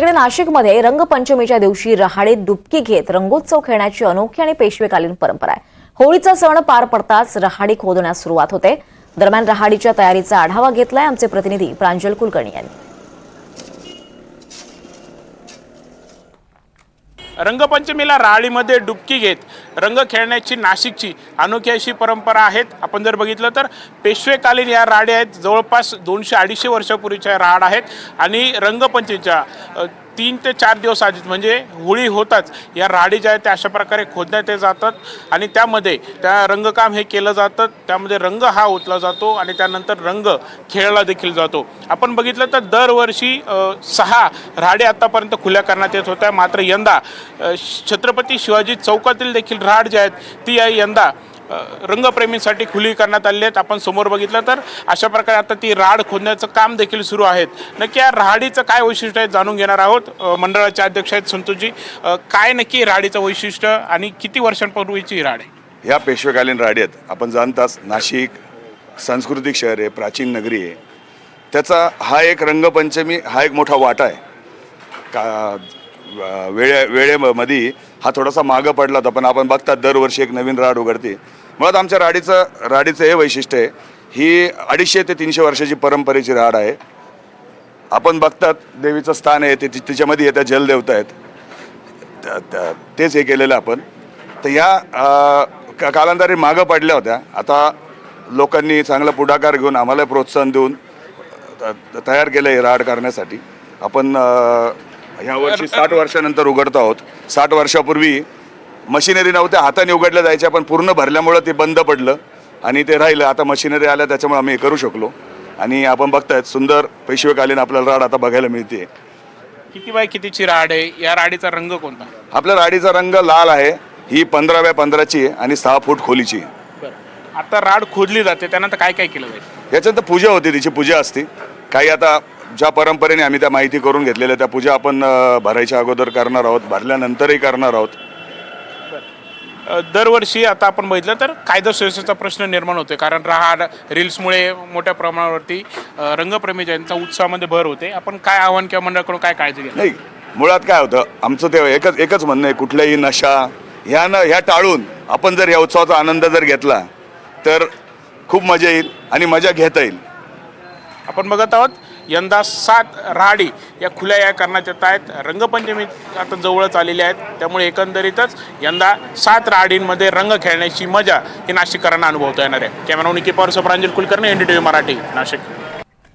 इकडे नाशिकमध्ये रंगपंचमीच्या दिवशी रहाडीत डुबकी घेत रंगोत्सव खेळण्याची अनोखी आणि पेशवेकालीन परंपरा आहे। होळीचा सण पार पडताच रहाडी खोदण्यास सुरुवात होते। दरम्यान रहाडीच्या तयारीचा आढावा घेतलाय आमचे प्रतिनिधी प्रांजल कुलकर्णी यांनी। रंगपंचमीला रहाडीमध्ये डुबकी घेत रंग खेळण्याची नाशिकची अनोखी अशी परंपरा आहे। आपण जर बघितलं तर पेशवेकालीन या राहाडी आहेत। जवळपास 200-250 वर्षापूर्वीच्या राहाड आहेत आणि रंगपंचमीच्या 3 ते 4 दिवस आधी म्हणजे होळी होताच या राहाडी ज्या आहेत त्या अशा प्रकारे खोदण्यात जातात आणि त्यामध्ये त्या रंगकाम हे केलं जातं। त्यामध्ये रंग हा ओतला जातो आणि त्यानंतर रंग खेळला देखील जातो। आपण बघितलं तर दरवर्षी 6 राहाडी आतापर्यंत खुल्या करण्यात येत होत्या, मात्र यंदा छत्रपती शिवाजी चौकातील देखील राहाड जी आहेत ती यंदा रंगप्रेमींसाठी खुली करण्यात आली आहेत। आपण समोर बघितलं तर अशा प्रकारे आता ती राहाड खोदण्याचं काम देखील सुरू आहे। नक्की या राहाडीचं काय वैशिष्ट्य आहे जाणून घेणार आहोत। मंडळाचे अध्यक्ष आहेत संतोषजी, काय नक्की राहाडीचं वैशिष्ट्य आणि किती वर्षांपूर्वीची राहाड आहे? ह्या पेशवेकालीन राहाडी आहेत। आपण जाणताच नाशिक सांस्कृतिक शहर आहे, प्राचीन नगरी आहे। त्याचा हा एक रंगपंचमी हा एक मोठा वाटा आहे का वेळेमध्ये हा थोडासा मागं पडला होता, पण आपण बघतात दरवर्षी एक नवीन राहाड उघडते। मुळात आमच्या राहाडीचं हे वैशिष्ट्य आहे, ही 250 ते 300 वर्षाची परंपरेची राहाड आहे। आपण बघतात देवीचं स्थान आहे, तिच्यामध्ये येत्या जलदेवता आहेत, तेच हे केलेलं आपण। तर या कालांतराने मागं पडल्या होत्या। आता लोकांनी चांगला पुढाकार घेऊन आम्हाला प्रोत्साहन देऊन तयार केलं आहे राहाड करण्यासाठी। आपण ह्या वर्षी 60 वर्षानंतर उघडतो आहोत। 60 वर्षापूर्वी मशिनरी नव्हत्या, हाताने उघडल्या जायच्या, पण पूर्ण भरल्यामुळं ते बंद पडलं आणि ते राहिलं। आता मशिनरी आल्या त्याच्यामुळे आम्ही हे करू शकलो आणि आपण बघतायत सुंदर पेशवेकालीन आपल्याला राहाड आता बघायला मिळते। किती बाय कितीची राहाड आहे? या राहाडीचा रंग कोणता? आपल्या राहाडीचा रंग लाल आहे। ही 15 बाय 15ची आहे आणि 6 फूट खोलीची आहे। आता राहाड खोदली जाते त्यानंतर काय काय केलं जाईल? याच्यानंतर पूजा होती, तिची पूजा असते। काही आता ज्या परंपरेने आम्ही त्या माहिती करून घेतलेल्या त्या पूजा आपण भरायच्या अगोदर करणार आहोत, भरल्यानंतरही करणार आहोत। दरवर्षी आता आपण बघितलं तर कायदा सुव्यवस्थेचा प्रश्न निर्माण होतोय, कारण राहाड रील्समुळे मोठ्या प्रमाणावरती रंगप्रेमी ज्यांचा उत्साहामध्ये भर होते। आपण काय आव्हान किंवा मंडळाकडून काय काळजी घ्या? नाही, मुळात काय होतं आमचं ते एकच म्हणणं आहे, कुठल्याही नशा ह्या टाळून आपण जर या उत्सवाचा आनंद जर घेतला तर खूप मजा येईल आणि मजा घेता येईल। आपण बघत आहोत यंदा 7 राहाडी या खुल्या या करण्यात येत आहेत। रंगपंचमी आता जवळच आलेली आहेत, त्यामुळे एकंदरीतच यंदा 7 राहाडींमध्ये रंग खेळण्याची मजा ही नाशिककरांना अनुभवता येणार आहे। कॅमेरामॅन निकी पवार, प्रांजल कुलकर्णी, NDTV मराठी, नाशिक।